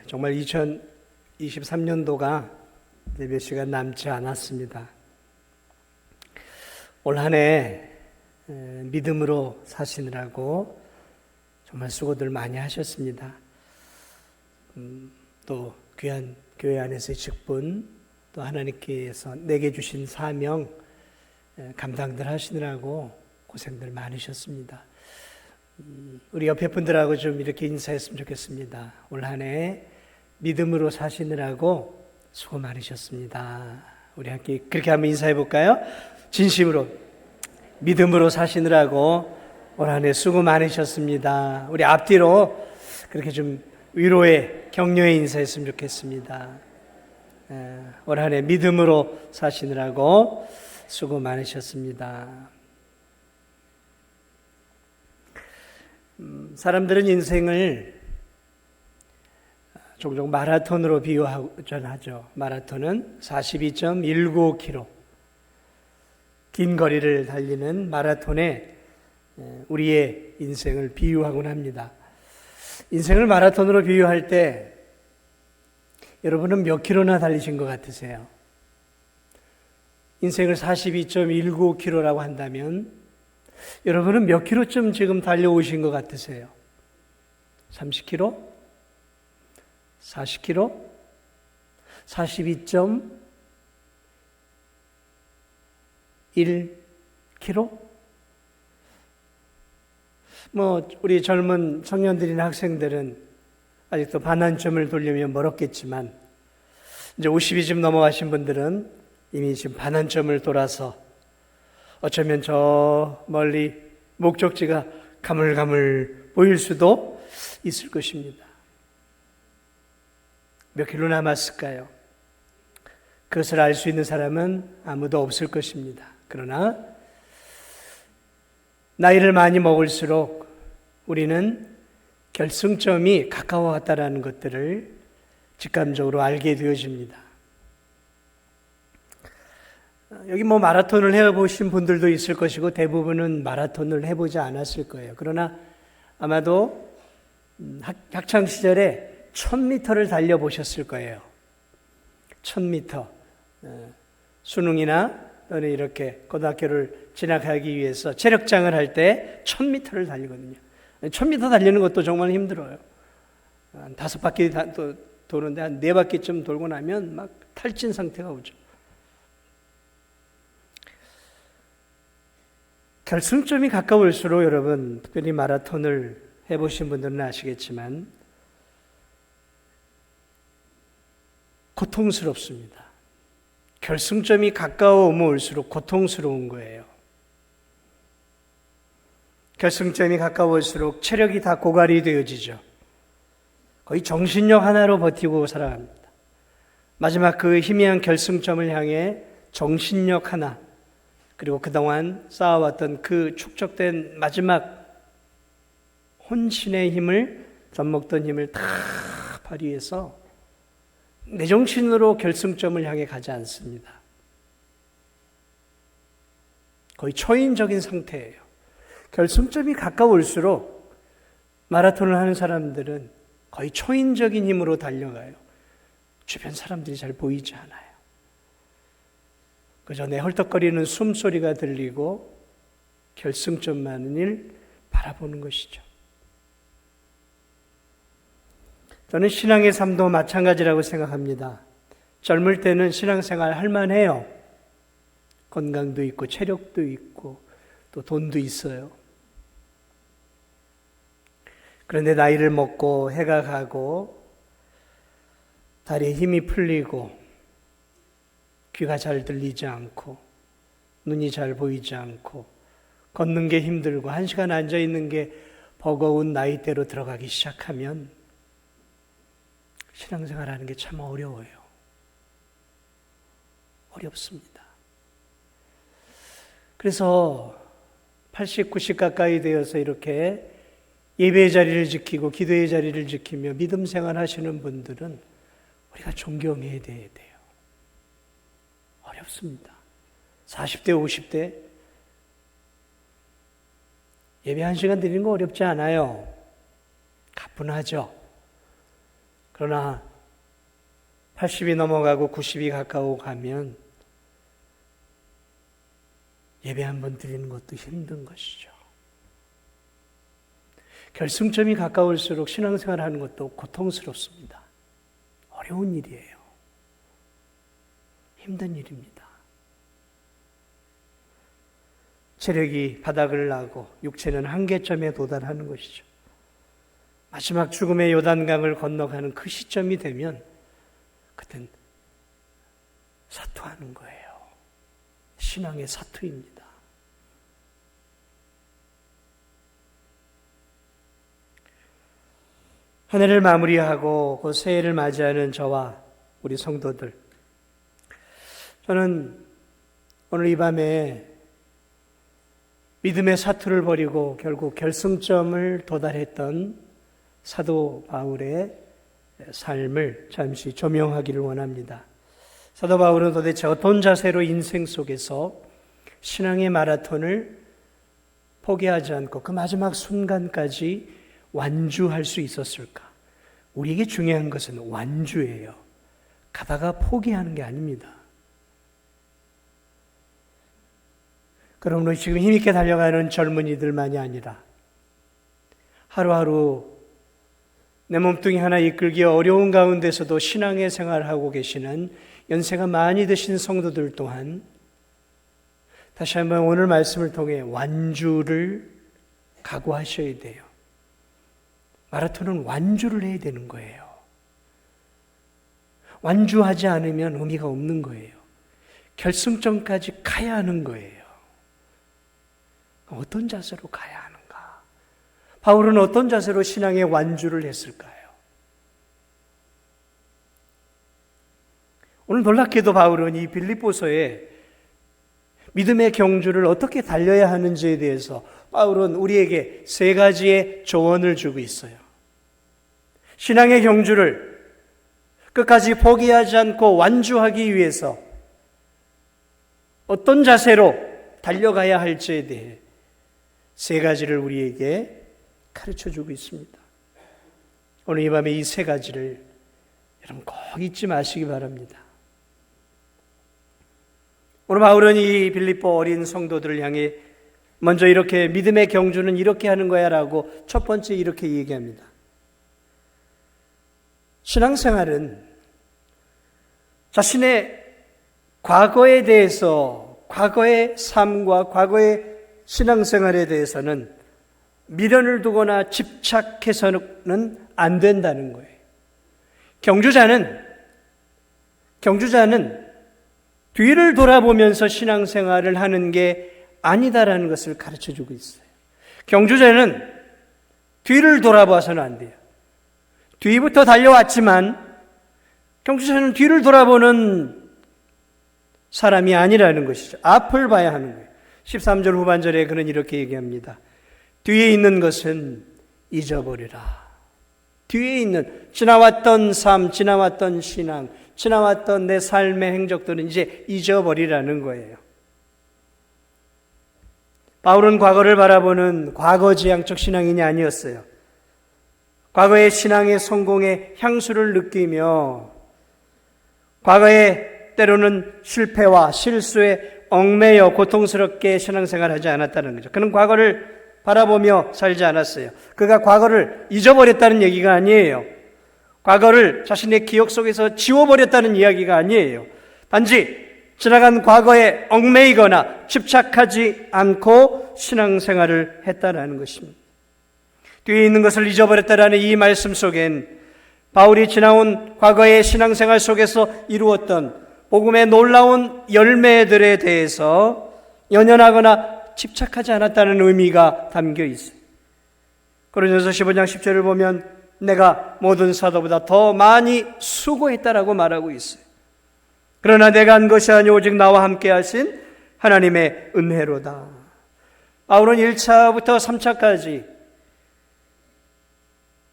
정말 2023년도가 이제 몇 시간 남지 않았습니다. 올 한 해 믿음으로 사시느라고 정말 수고들 많이 하셨습니다. 또 귀한 교회 안에서의 직분, 또 하나님께서 내게 주신 사명 감당들 하시느라고 고생들 많으셨습니다. 우리 옆에 분들하고 좀 이렇게 인사했으면 좋겠습니다. 올 한 해 믿음으로 사시느라고 수고 많으셨습니다. 우리 함께 그렇게 한번 인사해 볼까요? 진심으로 믿음으로 사시느라고 올 한 해 수고 많으셨습니다. 우리 앞뒤로 그렇게 좀 위로의 격려의 인사했으면 좋겠습니다. 올 한 해 믿음으로 사시느라고 수고 많으셨습니다. 사람들은 인생을 종종 마라톤으로 비유하죠. 마라톤은 42.195km 긴 거리를 달리는 마라톤에 우리의 인생을 비유하곤 합니다. 인생을 마라톤으로 비유할 때 여러분은 몇 킬로나 달리신 것 같으세요? 인생을 42.195km라고 한다면 여러분은 몇 킬로쯤 지금 달려오신 것 같으세요? 30km? 40km? 42.1km? 우리 젊은 청년들이나 학생들은 아직도 반환점을 돌려면 멀었겠지만, 이제 50이 좀 넘어가신 분들은 이미 지금 반환점을 돌아서 어쩌면 저 멀리 목적지가 가물가물 보일 수도 있을 것입니다. 몇 킬로 남았을까요? 그것을 알 수 있는 사람은 아무도 없을 것입니다. 그러나 나이를 많이 먹을수록 우리는 결승점이 가까워왔다는 것들을 직감적으로 알게 되어집니다. 여기 마라톤을 해보신 분들도 있을 것이고 대부분은 마라톤을 해보지 않았을 거예요. 그러나 아마도 학창 시절에 1000m를 달려보셨을 거예요. 1000m. 수능이나 또는 이렇게 고등학교를 진학하기 위해서 체력장을 할 때 1000m를 달리거든요. 1000m 달리는 것도 정말 힘들어요. 한 5바퀴 도는데 한 4바퀴쯤 돌고 나면 막 탈진 상태가 오죠. 결승점이 가까울수록 여러분, 특별히 마라톤을 해보신 분들은 아시겠지만 고통스럽습니다. 결승점이 가까워오면 올수록 고통스러운 거예요. 결승점이 가까울수록 체력이 다 고갈이 되어지죠. 거의 정신력 하나로 버티고 살아갑니다. 마지막 그 희미한 결승점을 향해 정신력 하나, 그리고 그동안 쌓아왔던 그 축적된 마지막 혼신의 힘을, 젖먹던 힘을 다 발휘해서 내 정신으로 결승점을 향해 가지 않습니다. 거의 초인적인 상태예요. 결승점이 가까울수록 마라톤을 하는 사람들은 거의 초인적인 힘으로 달려가요. 주변 사람들이 잘 보이지 않아요. 그저 내 헐떡거리는 숨소리가 들리고 결승점만을 바라보는 것이죠. 저는 신앙의 삶도 마찬가지라고 생각합니다. 젊을 때는 신앙생활 할만해요. 건강도 있고 체력도 있고 또 돈도 있어요. 그런데 나이를 먹고 해가 가고 다리에 힘이 풀리고 귀가 잘 들리지 않고 눈이 잘 보이지 않고 걷는 게 힘들고 1시간 앉아있는 게 버거운 나이대로 들어가기 시작하면 신앙생활하는 게 참 어려워요. 어렵습니다. 그래서 80, 90 가까이 되어서 이렇게 예배의 자리를 지키고 기도의 자리를 지키며 믿음 생활 하시는 분들은 우리가 존경해야 돼요. 어렵습니다. 40대, 50대 예배 1시간 드리는 거 어렵지 않아요. 가뿐하죠. 그러나 80이 넘어가고 90이 가까워 가면 예배 한 번 드리는 것도 힘든 것이죠. 결승점이 가까울수록 신앙생활 하는 것도 고통스럽습니다. 어려운 일이에요. 힘든 일입니다. 체력이 바닥을 나고 육체는 한계점에 도달하는 것이죠. 마지막 죽음의 요단강을 건너가는 그 시점이 되면 그땐 사투하는 거예요. 신앙의 사투입니다. 한 해를 마무리하고 그 새해를 맞이하는 저와 우리 성도들, 저는 오늘 이 밤에 믿음의 사투를 벌이고 결국 결승점을 도달했던 사도 바울의 삶을 잠시 조명하기를 원합니다. 사도 바울은 도대체 어떤 자세로 인생 속에서 신앙의 마라톤을 포기하지 않고 그 마지막 순간까지 완주할 수 있었을까? 우리에게 중요한 것은 완주예요. 가다가 포기하는 게 아닙니다. 그러므로 지금 힘있게 달려가는 젊은이들만이 아니라 하루하루 내 몸뚱이 하나 이끌기 어려운 가운데서도 신앙의 생활을 하고 계시는 연세가 많이 드신 성도들 또한 다시 한번 오늘 말씀을 통해 완주를 각오하셔야 돼요. 마라톤은 완주를 해야 되는 거예요. 완주하지 않으면 의미가 없는 거예요. 결승점까지 가야 하는 거예요. 어떤 자세로 가야 하는가? 바울은 어떤 자세로 신앙의 완주를 했을까요? 오늘 놀랍게도 바울은 이 빌립보서에 믿음의 경주를 어떻게 달려야 하는지에 대해서 바울은 우리에게 세 가지의 조언을 주고 있어요. 신앙의 경주를 끝까지 포기하지 않고 완주하기 위해서 어떤 자세로 달려가야 할지에 대해 세 가지를 우리에게 가르쳐 주고 있습니다. 오늘 이 밤에 이 세 가지를 여러분 꼭 잊지 마시기 바랍니다. 오늘 바울은 이 빌립보 어린 성도들을 향해 먼저 이렇게 믿음의 경주는 이렇게 하는 거야 라고 첫 번째 이렇게 얘기합니다. 신앙생활은 자신의 과거에 대해서, 과거의 삶과 과거의 신앙생활에 대해서는 미련을 두거나 집착해서는 안 된다는 거예요. 경주자는 뒤를 돌아보면서 신앙생활을 하는 게 아니다라는 것을 가르쳐주고 있어요. 경주자는 뒤를 돌아봐서는 안 돼요. 뒤부터 달려왔지만 경주자는 뒤를 돌아보는 사람이 아니라는 것이죠. 앞을 봐야 하는 거예요. 13절 후반절에 그는 이렇게 얘기합니다. 뒤에 있는 것은 잊어버리라. 뒤에 있는 지나왔던 삶, 지나왔던 신앙, 지나왔던 내 삶의 행적들은 이제 잊어버리라는 거예요. 바울은 과거를 바라보는 과거지향적 신앙인이 아니었어요. 과거의 신앙의 성공의 향수를 느끼며 과거의 때로는 실패와 실수에 얽매여 고통스럽게 신앙생활하지 않았다는 거죠. 그는 과거를 바라보며 살지 않았어요. 그가 과거를 잊어버렸다는 얘기가 아니에요. 과거를 자신의 기억 속에서 지워버렸다는 이야기가 아니에요. 단지 지나간 과거에 얽매이거나 집착하지 않고 신앙생활을 했다라는 것입니다. 뒤에 있는 것을 잊어버렸다라는 이 말씀 속엔 바울이 지나온 과거의 신앙생활 속에서 이루었던 복음의 놀라운 열매들에 대해서 연연하거나 집착하지 않았다는 의미가 담겨 있어요. 고린도서 15장 10절을 보면 내가 모든 사도보다 더 많이 수고했다라고 말하고 있어요. 그러나 내가 한 것이 아니 오직 나와 함께 하신 하나님의 은혜로다. 바울은 1차부터 3차까지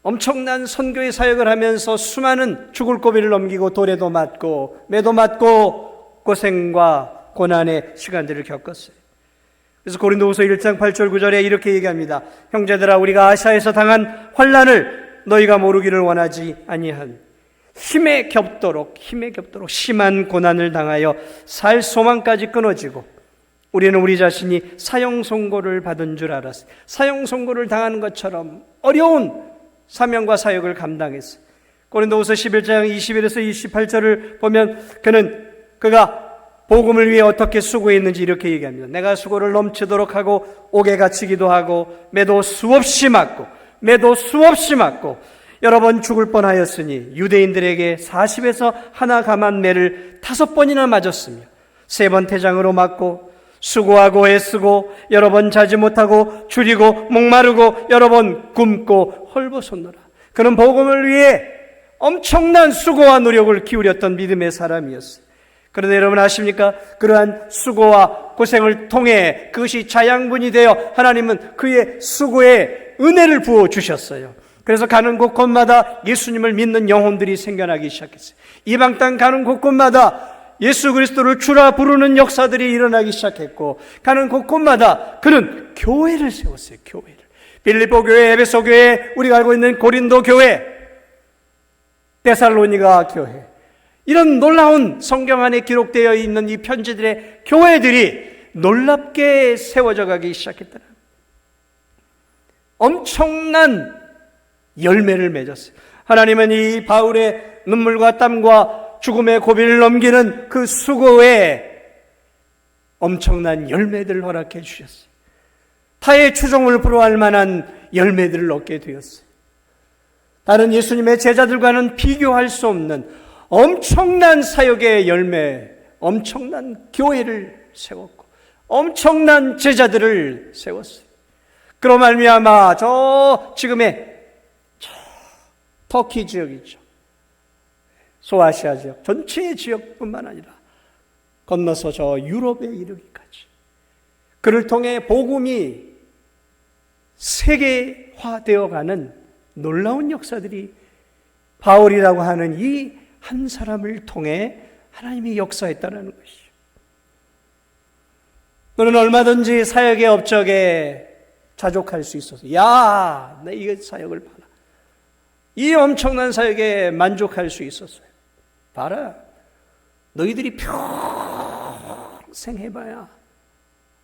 엄청난 선교의 사역을 하면서 수많은 죽을 고비를 넘기고 돌에도 맞고 매도 맞고 고생과 고난의 시간들을 겪었어요. 그래서 고린도후서 1장 8절 9절에 이렇게 얘기합니다. 형제들아 우리가 아시아에서 당한 환난을 너희가 모르기를 원하지 아니한 힘에 겹도록 심한 고난을 당하여 살 소망까지 끊어지고 우리는 우리 자신이 사형 선고를 받은 줄 알았어요. 사형 선고를 당하는 것처럼 어려운 사명과 사역을 감당했어요. 고린도후서 11장 21에서 28절을 보면 그가 복음을 위해 어떻게 수고했는지 이렇게 얘기합니다. 내가 수고를 넘치도록 하고 옥에 갇히기도 하고 매도 수없이 맞고 여러 번 죽을 뻔하였으니 유대인들에게 40에서 하나 감한 매를 5번이나 맞았으며 3번 태장으로 맞고 수고하고 애쓰고 여러 번 자지 못하고 줄이고 목마르고 여러 번 굶고 헐벗었노라. 그는 복음을 위해 엄청난 수고와 노력을 기울였던 믿음의 사람이었어요. 그런데 여러분 아십니까? 그러한 수고와 고생을 통해 그것이 자양분이 되어 하나님은 그의 수고에 은혜를 부어주셨어요. 그래서 가는 곳곳마다 예수님을 믿는 영혼들이 생겨나기 시작했어요. 이방 땅 가는 곳곳마다 예수 그리스도를 주라 부르는 역사들이 일어나기 시작했고 가는 곳곳마다 그는 교회를 세웠어요. 교회를. 빌립보 교회, 에베소 교회, 우리가 알고 있는 고린도 교회, 데살로니가 교회, 이런 놀라운 성경 안에 기록되어 있는 이 편지들의 교회들이 놀랍게 세워져 가기 시작했다는 엄청난 열매를 맺었어요. 하나님은 이 바울의 눈물과 땀과 죽음의 고비를 넘기는 그 수고에 엄청난 열매들을 허락해 주셨어요. 타의 추종을 불허할 만한 열매들을 얻게 되었어요. 다른 예수님의 제자들과는 비교할 수 없는 엄청난 사역의 열매, 엄청난 교회를 세웠고 엄청난 제자들을 세웠어요. 그로 말미암아 지금의 터키 지역이죠. 소아시아 지역, 전체 지역뿐만 아니라 건너서 저 유럽에 이르기까지 그를 통해 복음이 세계화되어가는 놀라운 역사들이 바울이라고 하는 이 한 사람을 통해 하나님이 역사했다는 것이죠. 너는 얼마든지 사역의 업적에 자족할 수 있어서 야, 내 이 사역을 봐라. 이 엄청난 사역에 만족할 수 있었어요. 봐라. 너희들이 평생 해봐야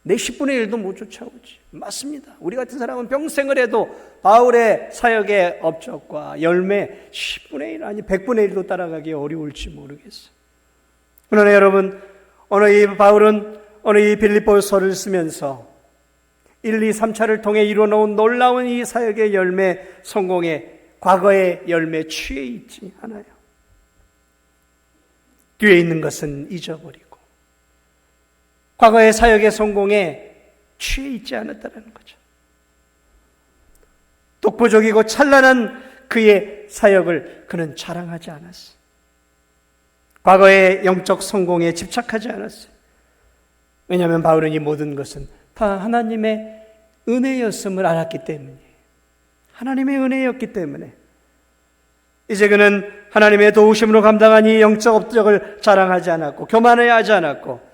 내 10분의 1도 못 쫓아오지. 맞습니다. 우리 같은 사람은 평생을 해도 바울의 사역의 업적과 열매 10분의 1 아니 100분의 1도 따라가기 어려울지 모르겠어요. 그러나 여러분, 바울은 이 빌립보서를 쓰면서 1, 2, 3차를 통해 이루어놓은 놀라운 이 사역의 열매 성공에 과거의 열매 취해 있지 않아요. 뒤에 있는 것은 잊어버리고 과거의 사역의 성공에 취해 있지 않았다는 거죠. 독보적이고 찬란한 그의 사역을 그는 자랑하지 않았어요. 과거의 영적 성공에 집착하지 않았어요. 왜냐하면 바울은 이 모든 것은 다 하나님의 은혜였음을 알았기 때문이에요. 하나님의 은혜였기 때문에 이제 그는 하나님의 도우심으로 감당한 이 영적 업적을 자랑하지 않았고 교만해 하지 않았고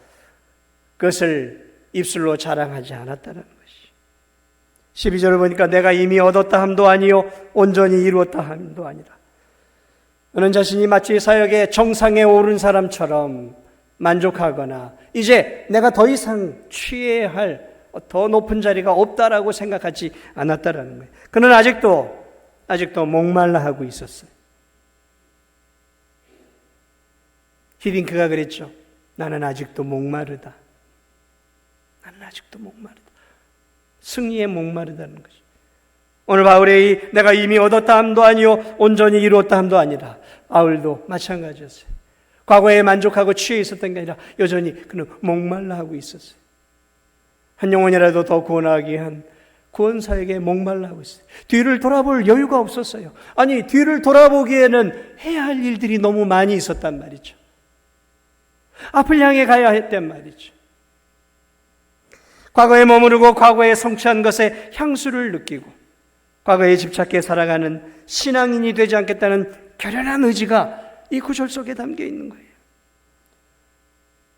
그것을 입술로 자랑하지 않았다는 것이 12절을 보니까 내가 이미 얻었다 함도 아니요 온전히 이루었다 함도 아니라 그는 자신이 마치 사역의 정상에 오른 사람처럼 만족하거나 이제 내가 더 이상 취해야 할 더 높은 자리가 없다라고 생각하지 않았다라는 거예요. 그는 아직도 목말라 하고 있었어요. 히딩크가 그랬죠. 나는 아직도 목마르다. 나는 아직도 목마르다. 승리에 목마르다는 거죠. 오늘 바울의 내가 이미 얻었다 함도 아니요 온전히 이루었다 함도 아니라 바울도 마찬가지였어요. 과거에 만족하고 취해 있었던 게 아니라 여전히 그는 목말라 하고 있었어요. 한 영혼이라도 더 구원하기 위한 구원사에게 목말라 하고 있어요. 뒤를 돌아볼 여유가 없었어요. 아니 뒤를 돌아보기에는 해야 할 일들이 너무 많이 있었단 말이죠. 앞을 향해 가야 했단 말이죠. 과거에 머무르고 과거에 성취한 것에 향수를 느끼고 과거에 집착해 살아가는 신앙인이 되지 않겠다는 결연한 의지가 이 구절 속에 담겨 있는 거예요.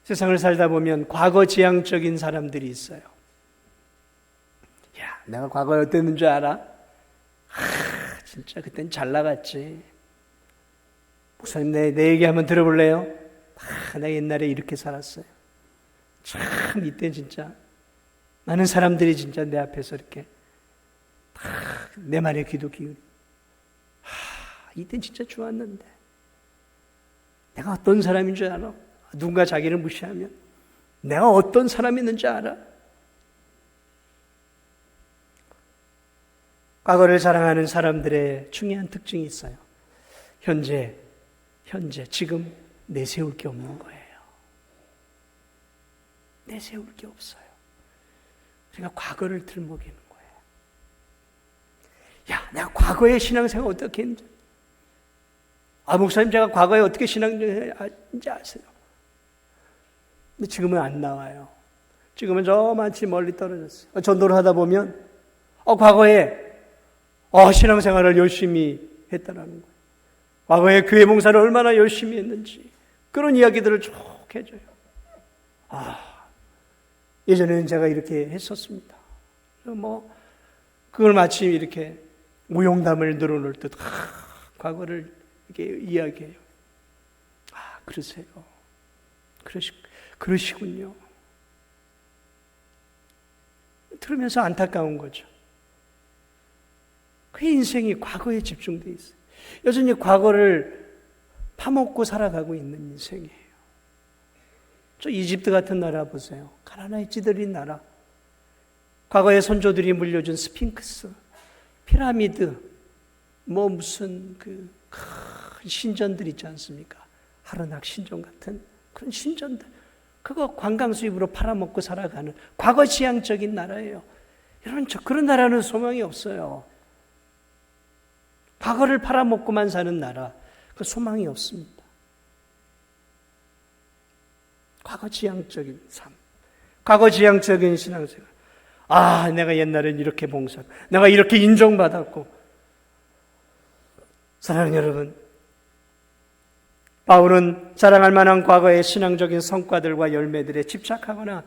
세상을 살다 보면 과거 지향적인 사람들이 있어요. 야, 내가 과거에 어땠는 줄 알아? 진짜 그땐 잘 나갔지. 목사님, 내 얘기 한번 들어볼래요? 내가 옛날에 이렇게 살았어요. 참 이때 진짜 많은 사람들이 진짜 내 앞에서 이렇게 내 말에 귀도 기울이. 이때 진짜 좋았는데 내가 어떤 사람인 줄 알아? 누군가 자기를 무시하면 내가 어떤 사람이었는지 알아? 과거를 자랑하는 사람들의 중요한 특징이 있어요. 현재, 지금 내세울 게 없는 거예요. 내세울 게 없어요. 그러니까 과거를 들먹이는 거예요. 야, 내가 과거의 신앙생활 어떻게 했는지. 목사님, 제가 과거에 어떻게 신앙생활했는지 아세요? 근데 지금은 안 나와요. 지금은 저만치 멀리 떨어졌어요. 전도를 하다 보면 과거에 신앙생활을 열심히 했다라는 거예요. 과거에 교회 봉사를 얼마나 열심히 했는지 그런 이야기들을 쭉 해줘요. 예전에는 제가 이렇게 했었습니다. 그걸 마치 이렇게 무용담을 늘어놓을 듯 과거를 이렇게 이야기해요. 그러세요. 그러시군요. 들으면서 안타까운 거죠. 그 인생이 과거에 집중되어 있어요. 여전히 과거를 파먹고 살아가고 있는 인생이에요. 저 이집트 같은 나라 보세요. 가나나에 찌들린 나라. 과거의 선조들이 물려준 스핑크스, 피라미드, 무슨 큰 신전들 있지 않습니까? 하르낙 신전 같은 그런 신전들. 그거 관광 수입으로 팔아먹고 살아가는 과거 지향적인 나라예요. 여러분, 그런 나라는 소망이 없어요. 과거를 팔아먹고만 사는 나라, 그 소망이 없습니다. 과거 지향적인 삶, 과거 지향적인 신앙생활. 내가 옛날엔 이렇게 봉사하고, 내가 이렇게 인정받았고. 사랑하는 여러분, 바울은 자랑할 만한 과거의 신앙적인 성과들과 열매들에 집착하거나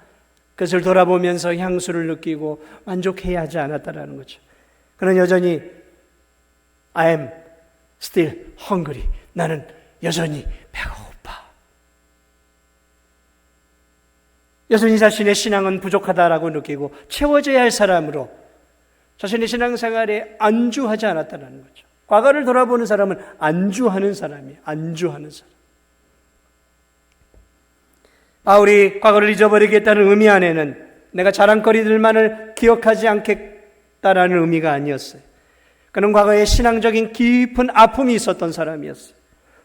그것을 돌아보면서 향수를 느끼고 만족해야 하지 않았다라는 거죠. 그는 여전히 I am still hungry. 나는 여전히 배가 고파. 여전히 자신의 신앙은 부족하다라고 느끼고 채워져야 할 사람으로 자신의 신앙생활에 안주하지 않았다는 거죠. 과거를 돌아보는 사람은 안주하는 사람이에요. 안주하는 사람. 바울이 과거를 잊어버리겠다는 의미 안에는 내가 자랑거리들만을 기억하지 않겠다라는 의미가 아니었어요. 그는 과거에 신앙적인 깊은 아픔이 있었던 사람이었어요.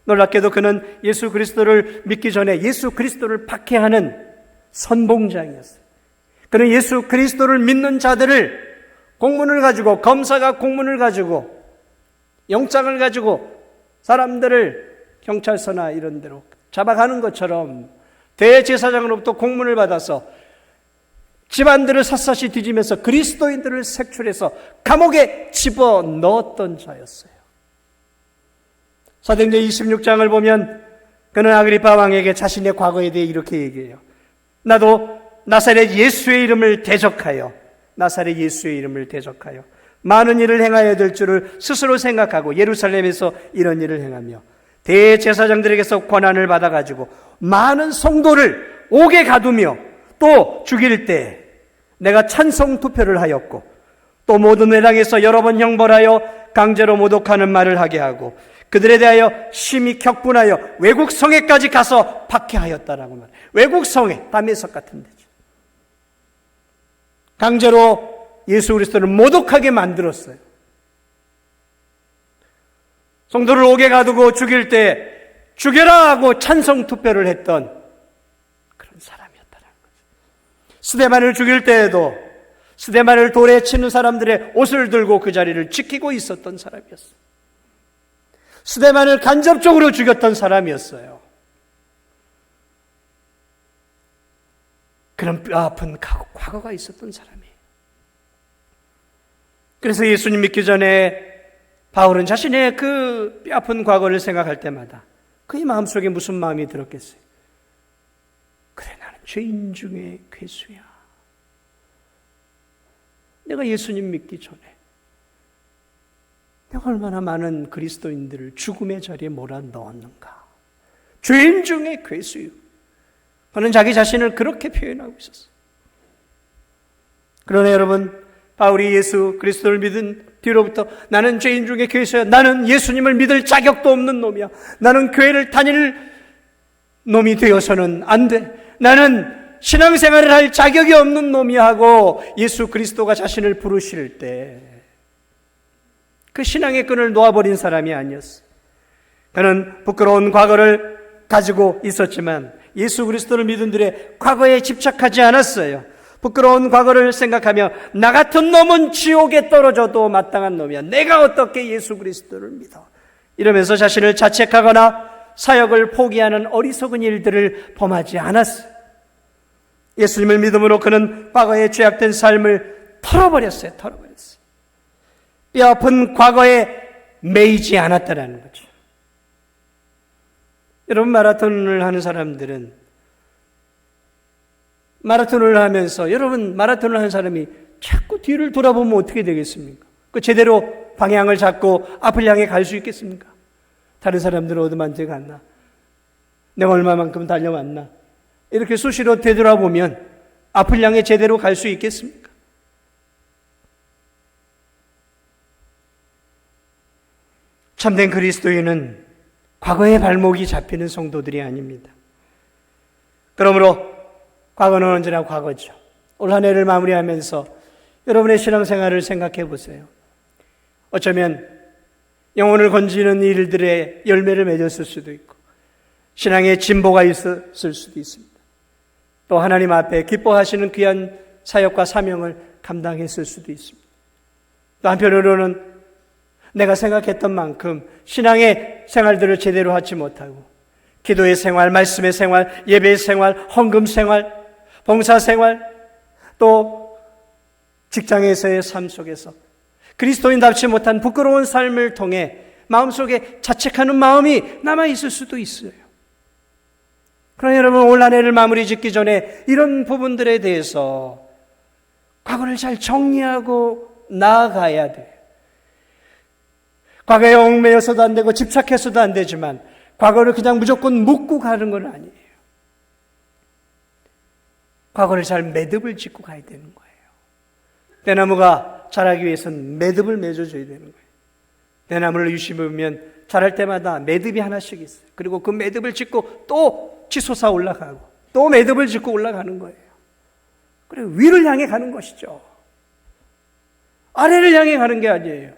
놀랍게도 그는 예수 그리스도를 믿기 전에 예수 그리스도를 박해하는 선봉장이었어요. 그는 예수 그리스도를 믿는 자들을 공문을 가지고, 검사가 공문을 가지고, 영장을 가지고 사람들을 경찰서나 이런 데로 잡아가는 것처럼 대제사장으로부터 공문을 받아서 집안들을 샅샅이 뒤지면서 그리스도인들을 색출해서 감옥에 집어넣었던 자였어요. 사도행전 26장을 보면 그는 아그리파 왕에게 자신의 과거에 대해 이렇게 얘기해요. 나도 나사렛 예수의 이름을 대적하여 많은 일을 행하여야 될 줄을 스스로 생각하고 예루살렘에서 이런 일을 행하며 대제사장들에게서 권한을 받아가지고 많은 성도를 옥에 가두며 또 죽일 때 내가 찬성 투표를 하였고 또 모든 회당에서 여러 번 형벌하여 강제로 모독하는 말을 하게 하고 그들에 대하여 심히 격분하여 외국 성에까지 가서 박해하였다라고 말해요. 외국 성에, 다메섹 같은 데죠. 강제로 예수 그리스도를 모독하게 만들었어요. 성도를 옥에 가두고 죽일 때 죽여라 하고 찬성 투표를 했던 그런 사람이었다는 거죠. 스데반을 죽일 때에도 스데반을 돌에 치는 사람들의 옷을 들고 그 자리를 지키고 있었던 사람이었어요. 스데반을 간접적으로 죽였던 사람이었어요. 그런 뼈아픈 과거가 있었던 사람이에요. 그래서 예수님 믿기 전에 바울은 자신의 그 뼈아픈 과거를 생각할 때마다 그의 마음속에 무슨 마음이 들었겠어요? 그래, 나는 죄인 중에 괴수야. 내가 예수님 믿기 전에 내가 얼마나 많은 그리스도인들을 죽음의 자리에 몰아넣었는가. 죄인 중에 괴수요. 그는 자기 자신을 그렇게 표현하고 있었어요. 그러나 여러분, 바울이 예수 그리스도를 믿은 뒤로부터 나는 죄인 중에 괴수야. 나는 예수님을 믿을 자격도 없는 놈이야. 나는 교회를 다닐 놈이 되어서는 안 돼. 나는 신앙생활을 할 자격이 없는 놈이야 하고 예수 그리스도가 자신을 부르실 때 그 신앙의 끈을 놓아버린 사람이 아니었어요. 그는 부끄러운 과거를 가지고 있었지만 예수 그리스도를 믿은 들의 과거에 집착하지 않았어요. 부끄러운 과거를 생각하며 나 같은 놈은 지옥에 떨어져도 마땅한 놈이야. 내가 어떻게 예수 그리스도를 믿어? 이러면서 자신을 자책하거나 사역을 포기하는 어리석은 일들을 범하지 않았어요. 예수님을 믿음으로 그는 과거의 죄악된 삶을 털어버렸어요. 뼈아픈 과거에 매이지 않았다는 거죠. 여러분, 마라톤을 하는 사람들은 마라톤을 하면서 여러분 마라톤을 하는 사람이 자꾸 뒤를 돌아보면 어떻게 되겠습니까? 그 제대로 방향을 잡고 앞을 향해 갈 수 있겠습니까? 다른 사람들은 어디만데 갔나? 내가 얼마만큼 달려왔나? 이렇게 수시로 되돌아보면 앞을 향해 제대로 갈 수 있겠습니까? 참된 그리스도인은 과거의 발목이 잡히는 성도들이 아닙니다. 그러므로 과거는 언제나 과거죠. 올 한 해를 마무리하면서 여러분의 신앙생활을 생각해 보세요. 어쩌면 영혼을 건지는 일들의 열매를 맺었을 수도 있고 신앙의 진보가 있었을 수도 있습니다. 또 하나님 앞에 기뻐하시는 귀한 사역과 사명을 감당했을 수도 있습니다. 또 한편으로는 내가 생각했던 만큼 신앙의 생활들을 제대로 하지 못하고 기도의 생활, 말씀의 생활, 예배의 생활, 헌금 생활, 봉사 생활, 또 직장에서의 삶 속에서 그리스도인답지 못한 부끄러운 삶을 통해 마음속에 자책하는 마음이 남아있을 수도 있어요. 그러나 여러분, 올 한 해를 마무리 짓기 전에 이런 부분들에 대해서 과거를 잘 정리하고 나아가야 돼요. 과거에 얽매여서도 안 되고 집착해서도 안 되지만 과거를 그냥 무조건 묻고 가는 건 아니에요. 과거를 잘 매듭을 짓고 가야 되는 거예요. 대나무가 자라기 위해서는 매듭을 맺어줘야 되는 거예요. 대나무를 유심히 자랄 때마다 매듭이 하나씩 있어요. 그리고 그 매듭을 짓고 또 치솟아 올라가고 또 매듭을 짓고 올라가는 거예요. 그리고 위를 향해 가는 것이죠. 아래를 향해 가는 게 아니에요.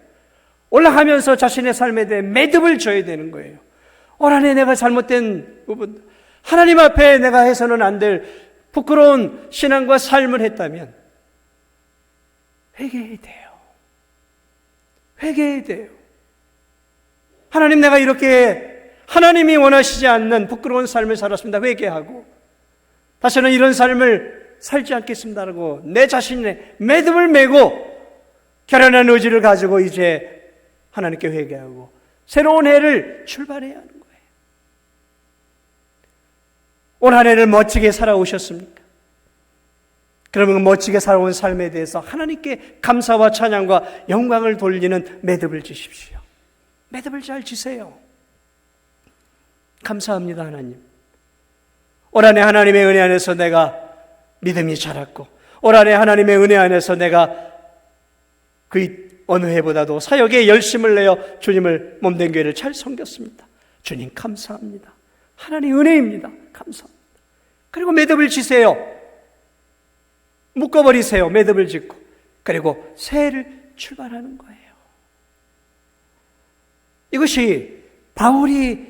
올라가면서 자신의 삶에 대해 매듭을 져야 되는 거예요. 올 한 해 내가 잘못된 부분, 하나님 앞에 내가 해서는 안 될 부끄러운 신앙과 삶을 했다면 회개해야 돼요. 회개해야 돼요. 하나님, 내가 이렇게 하나님이 원하시지 않는 부끄러운 삶을 살았습니다. 회개하고 다시는 이런 삶을 살지 않겠습니다라고 내 자신의 매듭을 메고 결연한 의지를 가지고 이제 하나님께 회개하고 새로운 해를 출발해야 하는 거예요. 올 한 해를 멋지게 살아오셨습니까? 그러면 멋지게 살아온 삶에 대해서 하나님께 감사와 찬양과 영광을 돌리는 매듭을 지십시오. 매듭을 잘 지세요. 감사합니다, 하나님. 올 한 해 하나님의 은혜 안에서 내가 믿음이 자랐고 올 한 해 하나님의 은혜 안에서 내가 그 어느 해보다도 사역에 열심을 내어 주님을 몸된 교회를 잘 섬겼습니다. 주님 감사합니다. 하나님의 은혜입니다. 감사합니다. 그리고 매듭을 지세요. 묶어버리세요. 매듭을 짓고. 그리고 새해를 출발하는 거예요. 이것이 바울이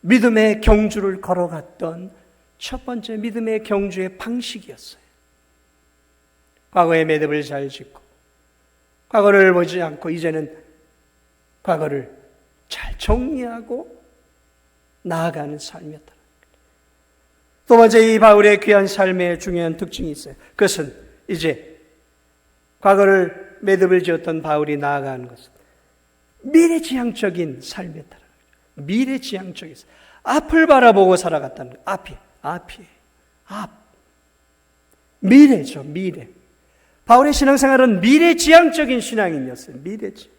믿음의 경주를 걸어갔던 첫 번째 믿음의 경주의 방식이었어요. 과거의 매듭을 잘 짓고 과거를 보지 않고 이제는 과거를 잘 정리하고 나아가는 삶이었다. 두 번째, 이 바울의 귀한 삶의 중요한 특징이 있어요. 그것은 이제 과거를 매듭을 지었던 바울이 나아가는 것은 미래지향적인 삶이었다. 미래지향적인 삶. 앞을 바라보고 살아갔다는 거예요. 앞. 미래죠, 미래. 바울의 신앙생활은 미래지향적인 신앙인이었어요. 미래지.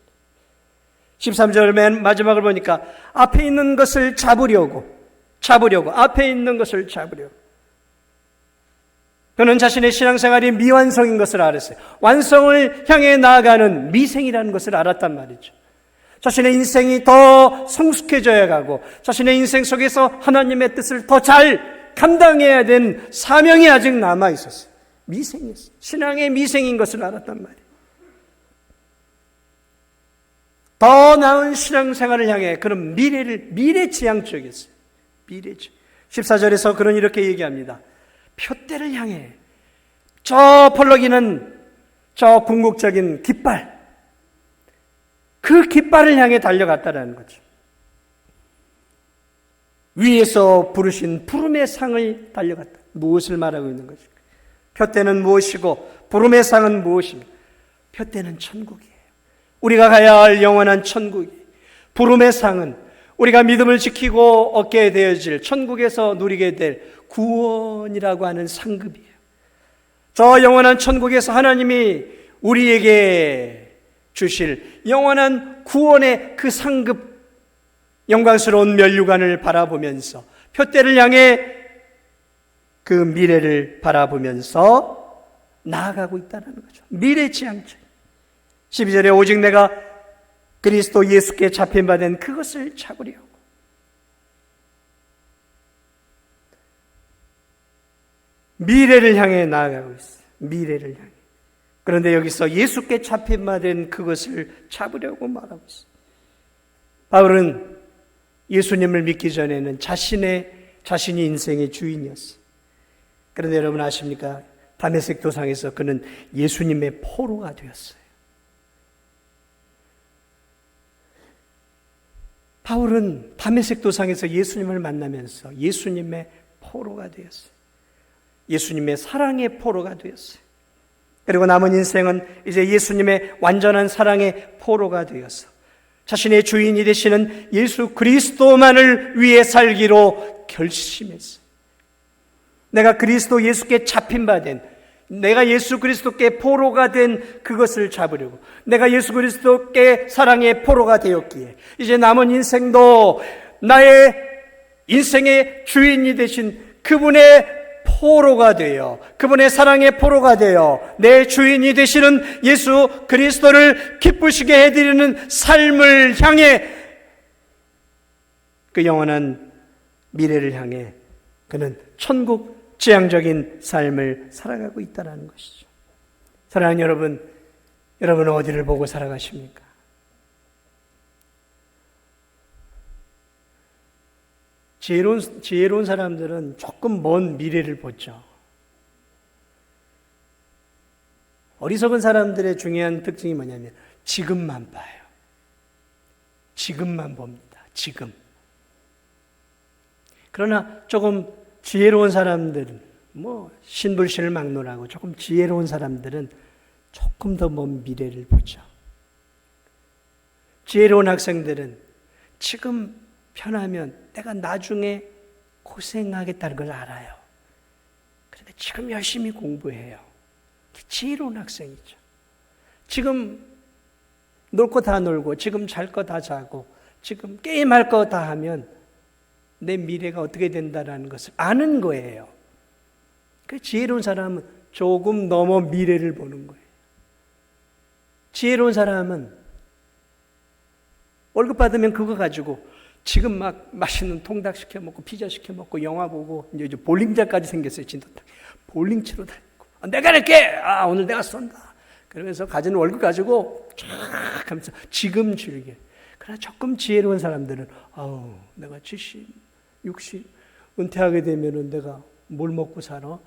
13절 맨 마지막을 보니까 앞에 있는 것을 잡으려고 앞에 있는 것을 잡으려고. 그는 자신의 신앙생활이 미완성인 것을 알았어요. 완성을 향해 나아가는 미생이라는 것을 알았단 말이죠. 자신의 인생이 더 성숙해져야 가고 자신의 인생 속에서 하나님의 뜻을 더 잘 감당해야 된 사명이 아직 남아 있었어요. 미생이었어요. 신앙의 미생인 것을 알았단 말이에요. 더 나은 신앙생활을 향해 그런 미래지향적이었어요. 미래지. 14절에서 그는 이렇게 얘기합니다. 표대를 향해 저 펄럭이는 저 궁극적인 깃발, 그 깃발을 향해 달려갔다라는 거죠. 위에서 부르신 부름의 상을 달려갔다. 무엇을 말하고 있는 거죠? 표대는 무엇이고 부름의 상은 무엇입니까? 표대는 천국이에요. 우리가 가야 할 영원한 천국이, 부름의 상은 우리가 믿음을 지키고 얻게 되어질 천국에서 누리게 될 구원이라고 하는 상급이에요. 저 영원한 천국에서 하나님이 우리에게 주실 영원한 구원의 그 상급, 영광스러운 면류관을 바라보면서 표대를 향해 그 미래를 바라보면서 나아가고 있다는 거죠. 미래지향적. 12절에 오직 내가 그리스도 예수께 잡힌 바 된 그것을 잡으려고. 미래를 향해 나아가고 있어요. 미래를 향해. 그런데 여기서 예수께 잡힌 바 된 그것을 잡으려고 말하고 있어요. 바울은 예수님을 믿기 전에는 자신이 인생의 주인이었어요. 그런데 여러분 아십니까? 다메섹 도상에서 그는 예수님의 포로가 되었어요. 바울은 다메섹 도상에서 예수님을 만나면서 예수님의 포로가 되었어요. 예수님의 사랑의 포로가 되었어요. 그리고 남은 인생은 이제 예수님의 완전한 사랑의 포로가 되어서 자신의 주인이 되시는 예수 그리스도만을 위해 살기로 결심했어요. 내가 그리스도 예수께 잡힌 바 된, 내가 예수 그리스도께 포로가 된 그것을 잡으려고, 내가 예수 그리스도께 사랑의 포로가 되었기에 이제 남은 인생도 나의 인생의 주인이 되신 그분의 포로가 되어, 그분의 사랑의 포로가 되어 내 주인이 되시는 예수 그리스도를 기쁘시게 해드리는 삶을 향해, 그 영원한 미래를 향해 그는 천국 지향적인 삶을 살아가고 있다는 것이죠. 사랑하는 여러분, 여러분은 어디를 보고 살아가십니까? 지혜로운 사람들은 조금 먼 미래를 보죠. 어리석은 사람들의 중요한 특징이 뭐냐면 지금만 봐요. 지금만 봅니다. 지금. 그러나 조금 지혜로운 사람들은, 신불신을 막론하고 조금 지혜로운 사람들은 조금 더 먼 미래를 보죠. 지혜로운 학생들은 지금 편하면 내가 나중에 고생하겠다는 걸 알아요. 그런데 지금 열심히 공부해요. 지혜로운 학생이죠. 지금 놀 거 다 놀고, 지금 잘 거 다 자고, 지금 게임할 거 다 하면 내 미래가 어떻게 된다는 것을 아는 거예요. 그 지혜로운 사람은 조금 넘어 미래를 보는 거예요. 지혜로운 사람은 월급 받으면 그거 가지고 지금 막 맛있는 통닭 시켜 먹고 피자 시켜 먹고 영화 보고, 이제 볼링장까지 생겼어요. 진도탕 볼링 치러 다니고, 내가 낼게, 오늘 내가 쏜다 그러면서 가진 월급 가지고 쫙 하면서 지금 즐겨. 그러나 조금 지혜로운 사람들은 내가 70, 60 은퇴하게 되면은 내가 뭘 먹고 살아?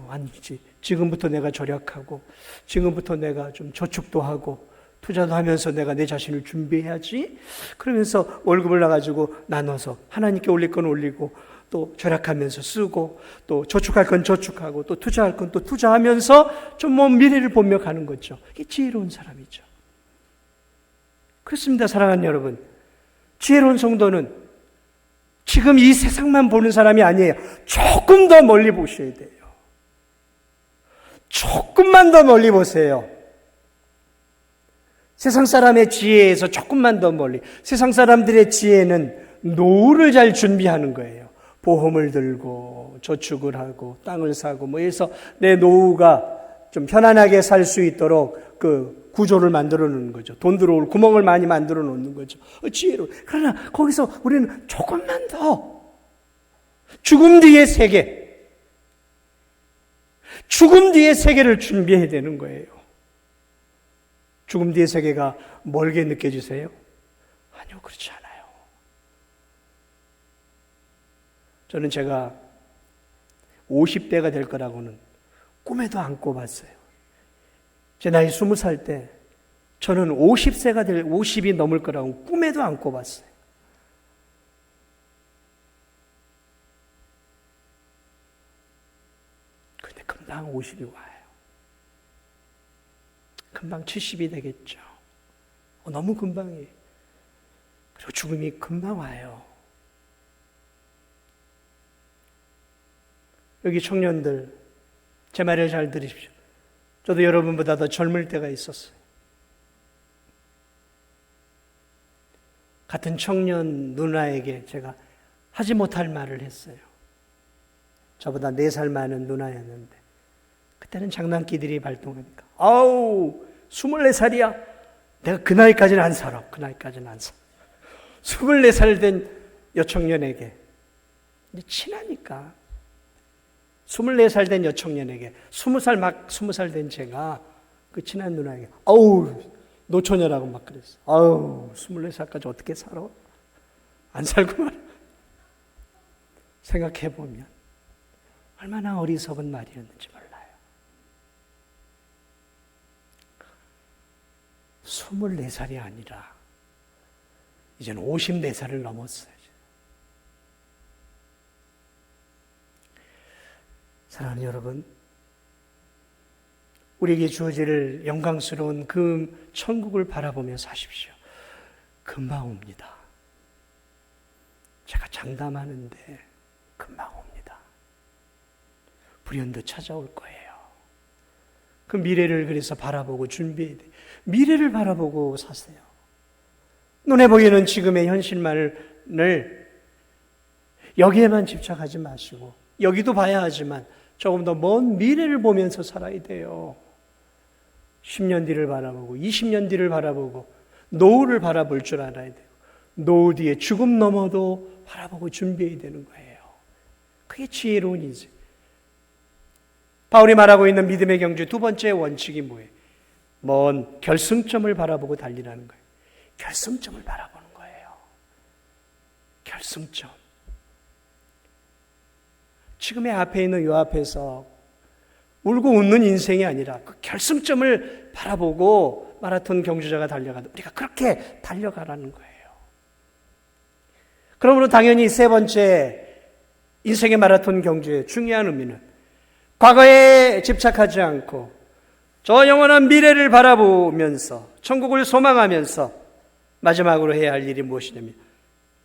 아니지. 지금부터 내가 절약하고, 지금부터 내가 좀 저축도 하고 투자도 하면서 내가 내 자신을 준비해야지. 그러면서 월급을 나가지고 나눠서 하나님께 올릴 건 올리고, 또 절약하면서 쓰고, 또 저축할 건 저축하고, 또 투자할 건 또 투자하면서 좀 먼 미래를 보며 가는 거죠. 이게 지혜로운 사람이죠. 그렇습니다. 사랑하는 여러분, 지혜로운 성도는 지금 이 세상만 보는 사람이 아니에요. 조금 더 멀리 보셔야 돼요. 조금만 더 멀리 보세요. 세상 사람의 지혜에서 조금만 더 멀리, 세상 사람들의 지혜는 노후를 잘 준비하는 거예요. 보험을 들고 저축을 하고 땅을 사고 뭐 해서 내 노후가 좀 편안하게 살 수 있도록 그 구조를 만들어 놓는 거죠. 돈 들어올 구멍을 많이 만들어 놓는 거죠. 지혜로. 그러나 거기서 우리는 조금만 더 죽음 뒤의 세계, 죽음 뒤의 세계를 준비해야 되는 거예요. 죽음 뒤의 세계가 멀게 느껴지세요? 아니요, 그렇지 않아요. 저는 제가 50대가 될 거라고는 꿈에도 안 꿔봤어요. 제 나이 20살 때 저는 50이 넘을 거라고 꿈에도 안 꿔봤어요. 근데 금방 50이 와요. 금방 70이 되겠죠. 너무 금방이에요. 그리고 죽음이 금방 와요. 여기 청년들, 제 말을 잘 들으십시오. 저도 여러분보다 더 젊을 때가 있었어요. 같은 청년 누나에게 제가 하지 못할 말을 했어요. 저보다 4살 많은 누나였는데 그때는 장난기들이 발동하니까 아우 24살이야. 내가 그 나이까지는 안 살아. 그 나이까지는 안 살아. 24살 된 여청년에게 이제 친하니까 24살 된 여청년에게 20살 된 제가 그 친한 누나에게 아우 노처녀라고 막 그랬어. 아우 24살까지 어떻게 살아? 안 살구만. 생각해보면 얼마나 어리석은 말이었는지 몰라요. 24살이 아니라 이제는 54살을 넘었어요. 사랑하는 여러분, 우리에게 주어질 영광스러운 그 천국을 바라보며 사십시오. 금방 옵니다. 제가 장담하는데 금방 옵니다. 불현듯 찾아올 거예요. 그 미래를 그래서 바라보고 준비해야 돼요. 미래를 바라보고 사세요. 눈에 보이는 지금의 현실만을 여기에만 집착하지 마시고 여기도 봐야 하지만 조금 더 먼 미래를 보면서 살아야 돼요. 10년 뒤를 바라보고 20년 뒤를 바라보고 노후를 바라볼 줄 알아야 돼요. 노후 뒤에 죽음 넘어도 바라보고 준비해야 되는 거예요. 그게 지혜로운 인생. 바울이 말하고 있는 믿음의 경주의 두 번째 원칙이 뭐예요? 먼 결승점을 바라보고 달리라는 거예요. 결승점을 바라보는 거예요. 결승점. 지금의 앞에 있는 요 앞에서 울고 웃는 인생이 아니라 그 결승점을 바라보고 마라톤 경주자가 달려가도 우리가 그렇게 달려가라는 거예요. 그러므로 당연히 세 번째 인생의 마라톤 경주의 중요한 의미는 과거에 집착하지 않고 저 영원한 미래를 바라보면서 천국을 소망하면서 마지막으로 해야 할 일이 무엇이냐면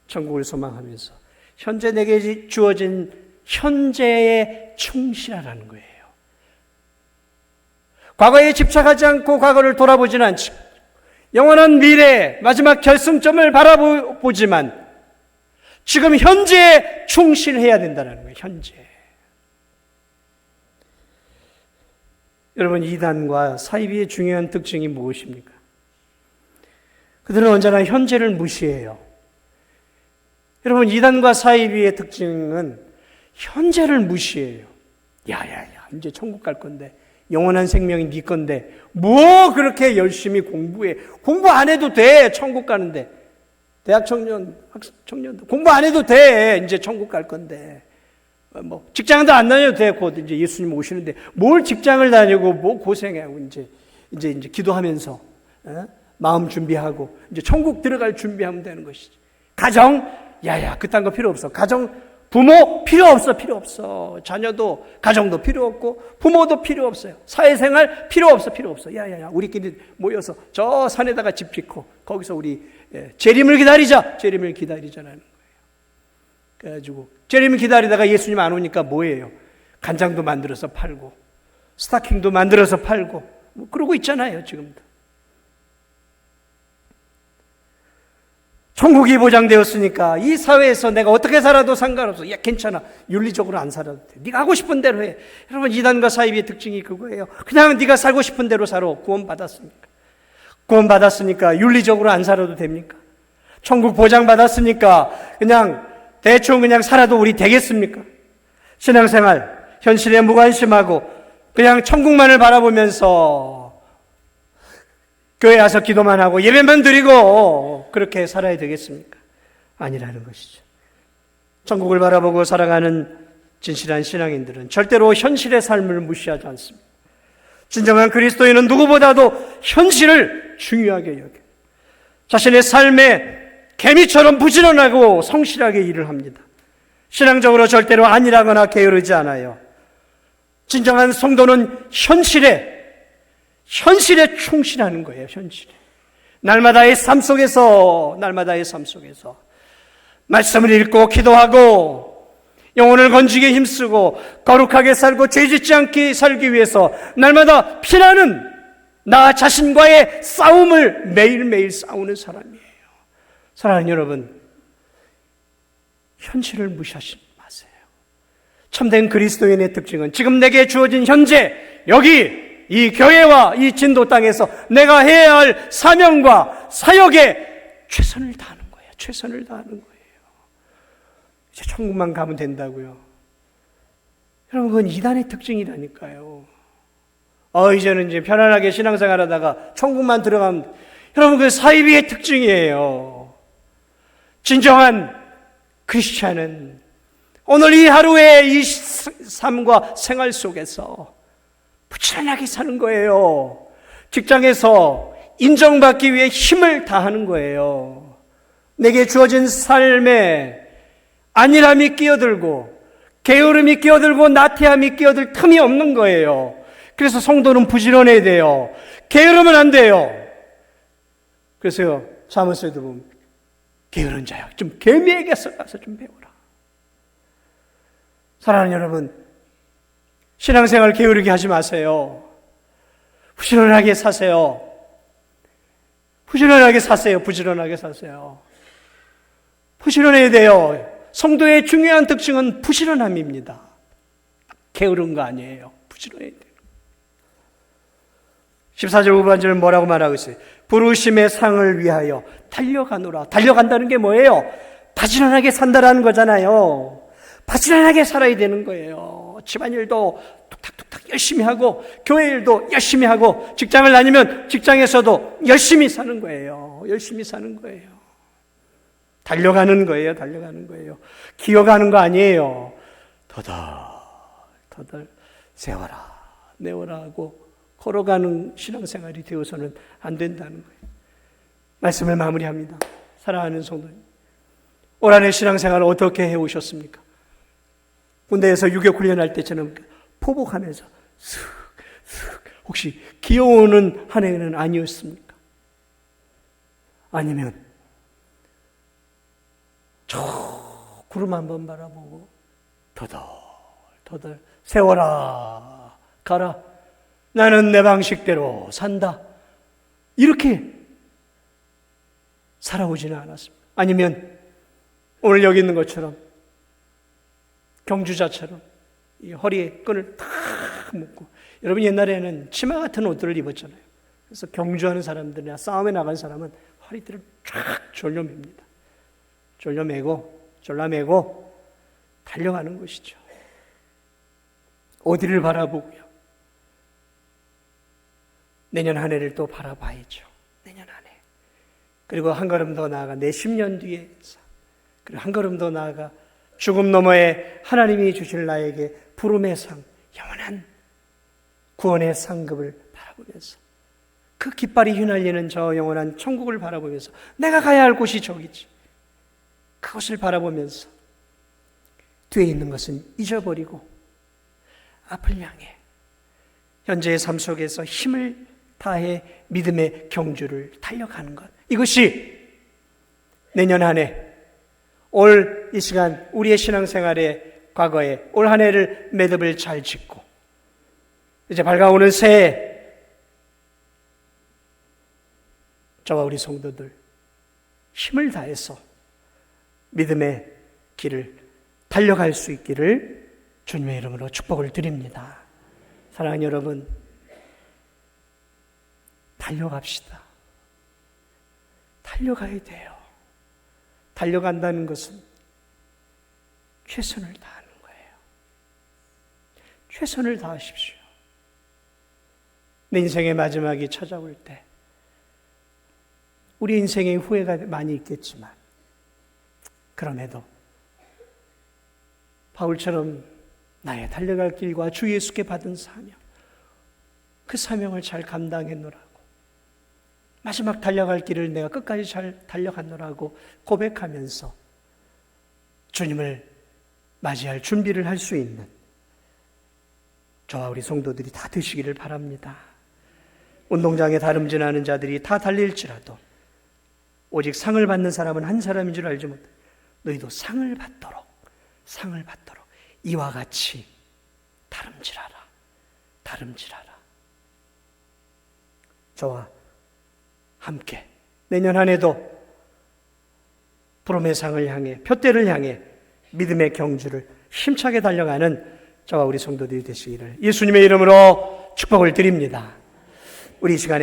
천국을 소망하면서 현재 내게 주어진 현재에 충실하라는 거예요. 과거에 집착하지 않고 과거를 돌아보지는 않죠. 영원한 미래, 마지막 결승점을 바라보지만 지금 현재에 충실해야 된다는 거예요. 현재. 여러분, 이단과 사이비의 중요한 특징이 무엇입니까? 그들은 언제나 현재를 무시해요. 여러분, 이단과 사이비의 특징은 현재를 무시해요. 야야야, 이제 천국 갈 건데 영원한 생명이 네 건데 뭐 그렇게 열심히 공부해. 공부 안 해도 돼. 천국 가는데. 대학 청년, 청년들 공부 안 해도 돼. 이제 천국 갈 건데. 뭐 직장도 안 다녀도 돼. 곧 이제 예수님 오시는데 뭘 직장을 다니고 뭐 고생하고 이제 기도하면서 마음 준비하고 이제 천국 들어갈 준비하면 되는 것이지. 가정 야야 그딴 거 필요 없어. 가정 부모 필요 없어. 자녀도 가정도 필요 없고 부모도 필요 없어요. 사회생활 필요 없어. 야야야 우리끼리 모여서 저 산에다가 집 짓고 거기서 우리 재림을 기다리자라는 거예요. 그래가지고 재림을 기다리다가 예수님 안 오니까 뭐예요? 간장도 만들어서 팔고 스타킹도 만들어서 팔고 뭐 그러고 있잖아요 지금도. 천국이 보장되었으니까 이 사회에서 내가 어떻게 살아도 상관없어. 야, 괜찮아. 윤리적으로 안 살아도 돼. 네가 하고 싶은 대로 해. 여러분, 이단과 사이비의 특징이 그거예요. 그냥 네가 살고 싶은 대로 살아. 구원받았으니까. 구원받았으니까 윤리적으로 안 살아도 됩니까? 천국 보장받았으니까 그냥 대충 그냥 살아도 우리 되겠습니까? 신앙생활, 현실에 무관심하고 그냥 천국만을 바라보면서 교회 와서 기도만 하고 예배만 드리고 그렇게 살아야 되겠습니까? 아니라는 것이죠. 천국을 바라보고 살아가는 진실한 신앙인들은 절대로 현실의 삶을 무시하지 않습니다. 진정한 그리스도인은 누구보다도 현실을 중요하게 여겨요. 자신의 삶에 개미처럼 부지런하고 성실하게 일을 합니다. 신앙적으로 절대로 안일하거나 게으르지 않아요. 진정한 성도는 현실에 충실하는 거예요. 현실에. 날마다의 삶 속에서 말씀을 읽고 기도하고 영혼을 건지게 힘쓰고 거룩하게 살고 죄짓지 않게 살기 위해서 날마다 피나는 나 자신과의 싸움을 매일매일 싸우는 사람이에요. 사랑하는 여러분, 현실을 무시하지 마세요. 참된 그리스도인의 특징은 지금 내게 주어진 현재 여기 이 교회와 이 진도 땅에서 내가 해야 할 사명과 사역에 최선을 다하는 거예요. 최선을 다하는 거예요. 이제 천국만 가면 된다고요. 여러분, 그건 이단의 특징이라니까요. 이제는 이제 편안하게 신앙생활 하다가 천국만 들어가면, 여러분, 그 사이비의 특징이에요. 진정한 크리스찬은 오늘 이 하루의 이 삶과 생활 속에서 부지런하게 사는 거예요. 직장에서 인정받기 위해 힘을 다하는 거예요. 내게 주어진 삶에 안일함이 끼어들고 게으름이 끼어들고 나태함이 끼어들 틈이 없는 거예요. 그래서 성도는 부지런해야 돼요. 게으르면 안 돼요. 그래서 사무소에도 보면 게으른 자야, 좀 개미에게서 가서 좀 배워라. 사랑하는 여러분, 신앙생활 게으르게 하지 마세요. 부지런하게 사세요. 부지런하게 사세요. 부지런하게 사세요. 부지런해야 돼요. 성도의 중요한 특징은 부지런함입니다. 게으른 거 아니에요. 부지런해야 돼요. 14절 후반절은 뭐라고 말하고 있어요? 부르심의 상을 위하여 달려가노라. 달려간다는 게 뭐예요? 바지런하게 산다라는 거잖아요. 바지런하게 살아야 되는 거예요. 집안일도 툭탁툭탁 열심히 하고 교회 일도 열심히 하고 직장을 다니면 직장에서도 열심히 사는 거예요. 열심히 사는 거예요. 달려가는 거예요. 달려가는 거예요. 기어가는 거 아니에요. 더덜 세워라 내워라 하고 걸어가는 신앙생활이 되어서는 안 된다는 거예요. 말씀을 마무리합니다. 사랑하는 성도님, 올 한 해 신앙생활을 어떻게 해오셨습니까? 군대에서 유격 훈련할 때처럼 포복하면서 슥 혹시 기어오는 한 해는 아니었습니까? 아니면 저 구름 한번 바라보고 더덜 세워라 가라, 나는 내 방식대로 산다, 이렇게 살아오지는 않았습니다. 아니면 오늘 여기 있는 것처럼 경주자처럼 이 허리에 끈을 탁 묶고, 여러분 옛날에는 치마 같은 옷들을 입었잖아요. 그래서 경주하는 사람들이나 싸움에 나간 사람은 허리띠를 쫙 졸려맵니다. 졸라매고 달려가는 것이죠. 어디를 바라보고요? 내년 한 해를 또 바라봐야죠. 내년 한 해. 그리고 한 걸음 더 나아가 내 10년 뒤에, 그리고 한 걸음 더 나아가 죽음 너머에 하나님이 주실 나에게 부름의 상, 영원한 구원의 상급을 바라보면서, 그 깃발이 휘날리는 저 영원한 천국을 바라보면서, 내가 가야 할 곳이 저기지, 그것을 바라보면서 뒤에 있는 것은 잊어버리고 앞을 향해 현재의 삶 속에서 힘을 다해 믿음의 경주를 달려가는 것, 이것이 내년 한 해, 올 이 시간 우리의 신앙생활의 과거에 올 한 해를 매듭을 잘 짓고 이제 밝아오는 새해 저와 우리 성도들 힘을 다해서 믿음의 길을 달려갈 수 있기를 주님의 이름으로 축복을 드립니다. 사랑하는 여러분, 달려갑시다. 달려가야 돼요. 달려간다는 것은 최선을 다하는 거예요. 최선을 다하십시오. 내 인생의 마지막이 찾아올 때 우리 인생의 후회가 많이 있겠지만 그럼에도 바울처럼 나의 달려갈 길과 주 예수께 받은 사명, 그 사명을 잘 감당했노라고, 마지막 달려갈 길을 내가 끝까지 잘 달려갔노라고 고백하면서 주님을 맞이할 준비를 할 수 있는 저와 우리 성도들이 다 되시기를 바랍니다. 운동장에 다름질하는 자들이 다 달릴지라도 오직 상을 받는 사람은 한 사람인 줄 알지 못해 너희도 상을 받도록 이와 같이 다름질하라. 저와 함께 내년 한 해도 부름의 상을 향해, 표대를 향해 믿음의 경주를 힘차게 달려가는 저와 우리 성도들이 되시기를 예수님의 이름으로 축복을 드립니다. 우리 이 시간에